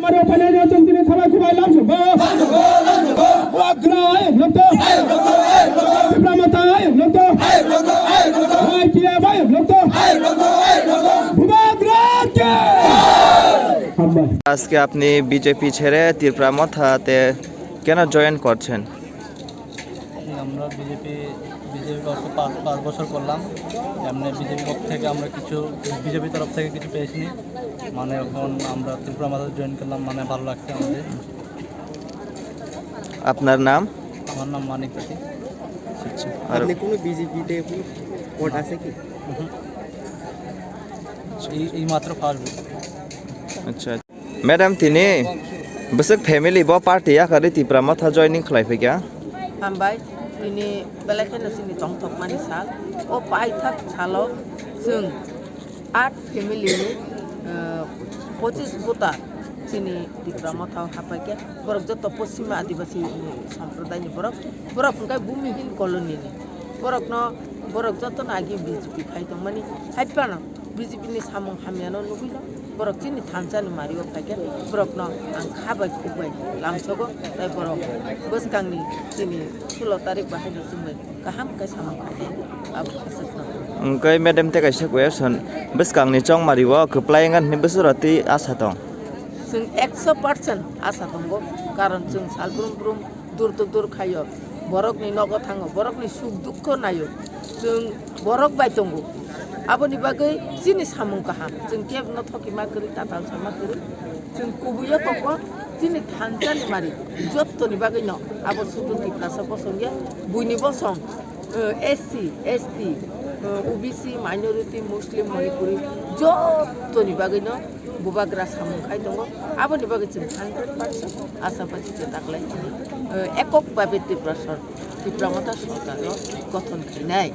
Mari opane jo tini thabai kubai lam so agra lobdo Tipramata lobdo ai kia bai lobdo bubagra আজকে আপনি BJP ছেড়ে তীব্রামথাতে কেন join করছেন? আমরা BJP গত 5 বছর করলাম। এমনি বিজেপি পক্ষ থেকে আমরা বিজেপি তরফ থেকে কিছু পেয়েছিনি, মানে এখন আমরা তীব্রামথা জয়েন করলাম, মানে ভালো লাগছে আমাদের। আপনার নাম? আমার নাম মানিক পাতি। আচ্ছা, আর আপনি কোনো বিজেপিতে ভোট আছে কি? এই মাত্র ফার্স্ট। আচ্ছা ম্যাডাম তিনি besok family bo party ya kari তীব্রামথা joining खालायफैगा हामबाय दिनै बेलाखायनो जोंनि दंथक मानि साल ओ पाइथाक सालाव जों 8 फेमिलिनि 25 भोटार जोंनि তীব্রামথাव हाबफैगे बरक जत पश्चिमा आदिवासी सम्प्रदायनि बरक ओंखाय भूमिहीन कलनीनि बरक जत नागि बिजेपि खायदों मानि हायपाना बिजेपिनि सामं हामियानो नुबैला बरक जोंनि थानसानि मारियाव फैगे बरकनो आं खाबाय खुबाय लामसगो ताय बरक बोसकांनि जोंनि 16 तारिख बाहायनो जोंनो गाहाम काय सामं खायदों आबो खासखनो ओंखाय मैडम ते कायसा क्वेश्चन बेसकांनि चंग मारिव खोप्लायंगन नि बोसोरति आसा दं जों 100% आसा दंगो कारण जों सालब्रुम दूर खायो बरकनि नगो थाङो बरकनि सुख दुख नायो जों बरक बाय दंगो आबोनि बागै जोंनि सामं गाहाम जों केबनो थकि मा करि टाटा सामा करि जों कुबुया कक जोंनि थानसानि मारि जत्तनि बागै न आबो सुदुति प्रासा बसंगे बुइनि बसं एससी एसटी ओबीसी माइनरिटी मुस्लिम मणिपुरी जत्तनि बागै न बुबाग्रा सामं खाय दङ आबोनि बागै जों 100% आसाबादि दाखलाय एকক भाबे তীব্রামথা सरकार गठन खालामनाय